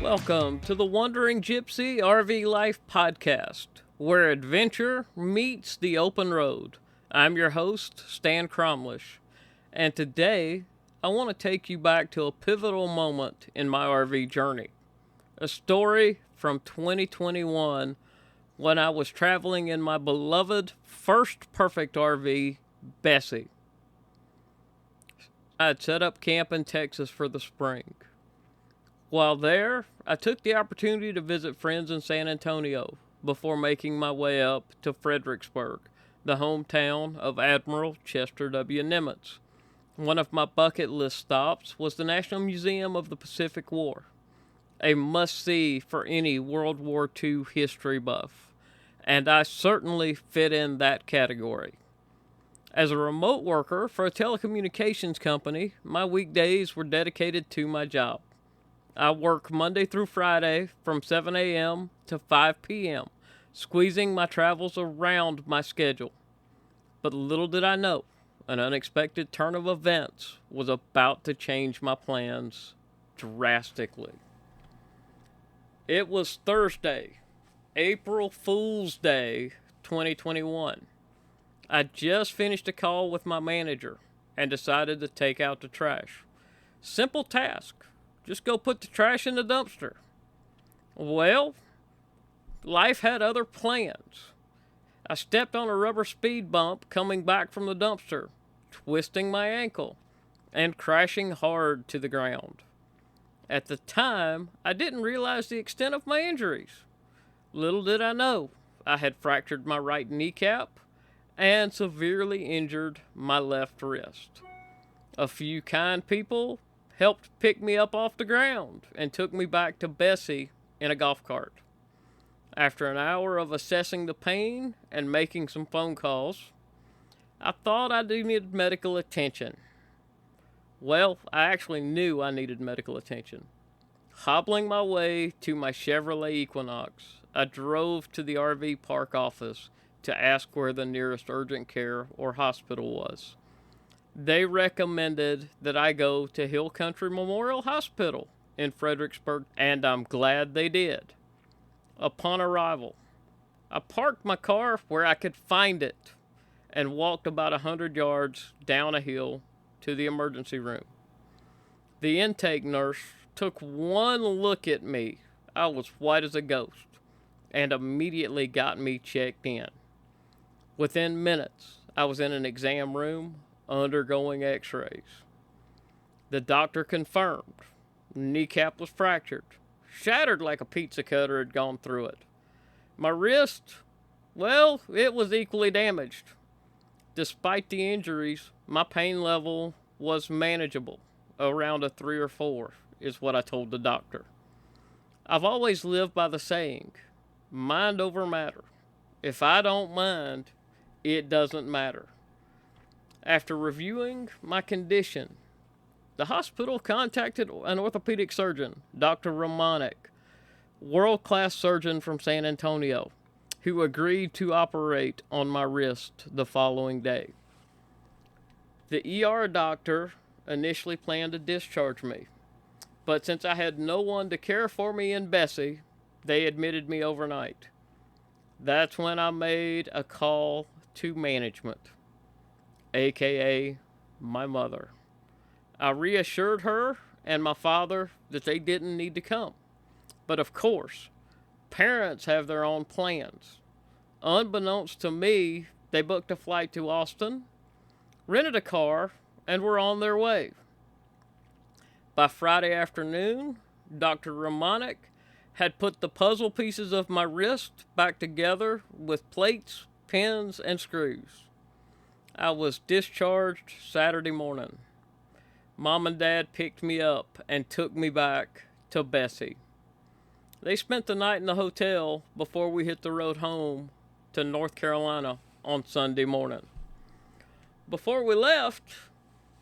Welcome to the Wandering Gypsy RV Life Podcast, where adventure meets the open road. I'm your host, Stan Cromlish, and today I want to take you back to a pivotal moment in my RV journey. A story from 2021 when I was traveling in my beloved first perfect RV, Bessie. I had set up camp in Texas for the spring. While there, I took the opportunity to visit friends in San Antonio before making my way up to Fredericksburg, the hometown of Admiral Chester W. Nimitz. One of my bucket list stops was the National Museum of the Pacific War, a must-see for any World War II history buff, and I certainly fit in that category. As a remote worker for a telecommunications company, my weekdays were dedicated to my job. I work Monday through Friday from 7 a.m. to 5 p.m., squeezing my travels around my schedule. But little did I know, an unexpected turn of events was about to change my plans drastically. It was Thursday, April Fool's Day, 2021. I just finished a call with my manager and decided to take out the trash. Simple task. Just go put the trash in the dumpster. Well, life had other plans. I stepped on a rubber speed bump coming back from the dumpster, twisting my ankle and crashing hard to the ground. At the time, I didn't realize the extent of my injuries. Little did I know, I had fractured my right kneecap and severely injured my left wrist. A few kind people helped pick me up off the ground and took me back to Bessie in a golf cart. After an hour of assessing the pain and making some phone calls, I thought I needed medical attention. Well, I actually knew I needed medical attention. Hobbling my way to my Chevrolet Equinox, I drove to the RV park office to ask where the nearest urgent care or hospital was. They recommended that I go to Hill Country Memorial Hospital in Fredericksburg, and I'm glad they did. Upon arrival, I parked my car where I could find it and walked about 100 yards down a hill to the emergency room. The intake nurse took one look at me. I was white as a ghost, and immediately got me checked in. Within minutes, I was in an exam room undergoing x-rays. The doctor confirmed kneecap was fractured, shattered like a pizza cutter had gone through it. My wrist, well, it was equally damaged. Despite the injuries, my pain level was manageable. Around a 3 or 4 is what I told the doctor. I've always lived by the saying, mind over matter. If I don't mind, it doesn't matter. After reviewing my condition, the hospital contacted an orthopedic surgeon, Dr. Romanek, world-class surgeon from San Antonio, who agreed to operate on my wrist the following day. The ER doctor initially planned to discharge me, but since I had no one to care for me in Bessie, they admitted me overnight. That's when I made a call to management, aka my mother. I reassured her and my father that they didn't need to come. But of course, parents have their own plans. Unbeknownst to me, they booked a flight to Austin, rented a car, and were on their way. By Friday afternoon, Dr. Romanek had put the puzzle pieces of my wrist back together with plates, pins, and screws. I was discharged Saturday morning. Mom and Dad picked me up and took me back to Bessie. They spent the night in the hotel before we hit the road home to North Carolina on Sunday morning. Before we left,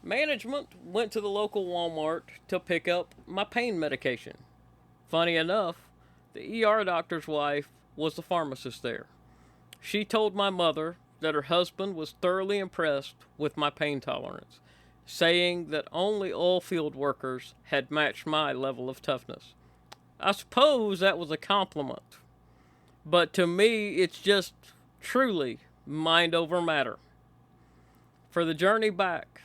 management went to the local Walmart to pick up my pain medication. Funny enough, the ER doctor's wife was the pharmacist there. She told my mother that her husband was thoroughly impressed with my pain tolerance, saying that only oil field workers had matched my level of toughness. I suppose that was a compliment. But to me, it's just truly mind over matter. For the journey back,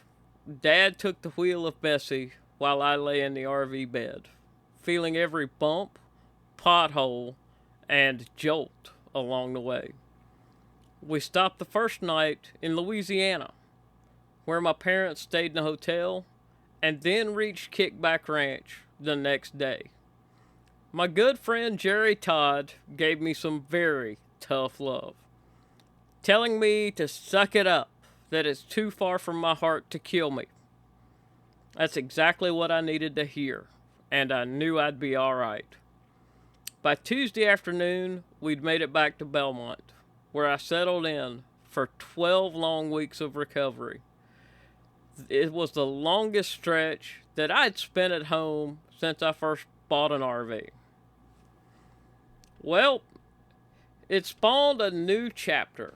Dad took the wheel of Bessie while I lay in the RV bed, feeling every bump, pothole, and jolt along the way. We stopped the first night in Louisiana, where my parents stayed in a hotel, and then reached Kickback Ranch the next day. My good friend Jerry Todd gave me some very tough love, telling me to suck it up, that it's too far from my heart to kill me. That's exactly what I needed to hear, and I knew I'd be alright. By Tuesday afternoon, we'd made it back to Belmont, where I settled in for 12 long weeks of recovery. It was the longest stretch that I'd spent at home since I first bought an RV. Well, it spawned a new chapter.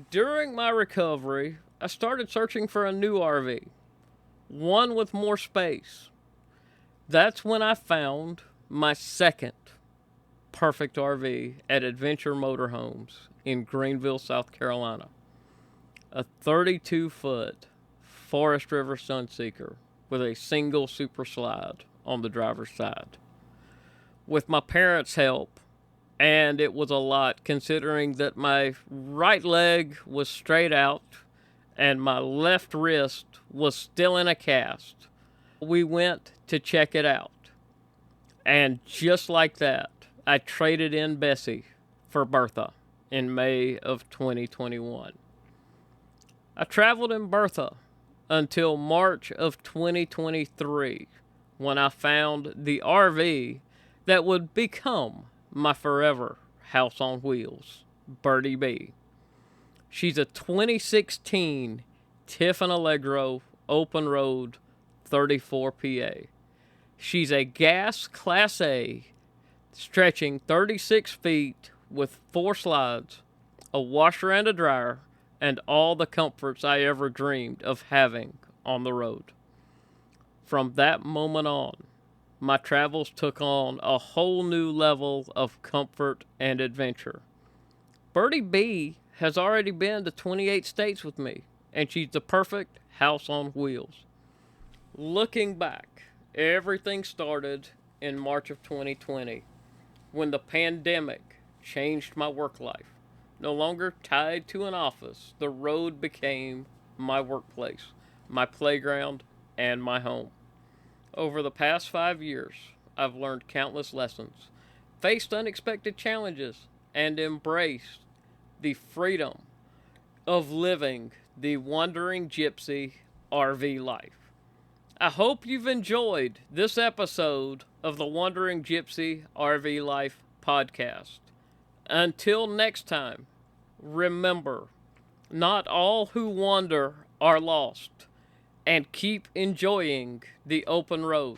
During my recovery, I started searching for a new RV, one with more space. That's when I found my second perfect RV at Adventure Motorhomes in Greenville, South Carolina. A 32-foot Forest River Sunseeker with a single super slide on the driver's side. With my parents' help, and it was a lot considering that my right leg was straight out and my left wrist was still in a cast, we went to check it out. And just like that, I traded in Bessie for Bertha in May of 2021. I traveled in Bertha until March of 2023, when I found the RV that would become my forever house on wheels, Birdie B. She's a 2016 Tiffin Allegro open road 34 PA. She's a gas Class A, stretching 36 feet with 4 slides, a washer and a dryer, and all the comforts I ever dreamed of having on the road. From that moment on, my travels took on a whole new level of comfort and adventure. Birdie B has already been to 28 states with me, and she's the perfect house on wheels. Looking back, everything started in March of 2020, when the pandemic changed my work life. No longer tied to an office, the road became my workplace, my playground, and my home. Over the past 5 years, I've learned countless lessons, faced unexpected challenges, and embraced the freedom of living the Wandering Gypsy RV life. I hope you've enjoyed this episode of the Wandering Gypsy RV Life podcast. Until next time, remember, not all who wander are lost, and keep enjoying the open road.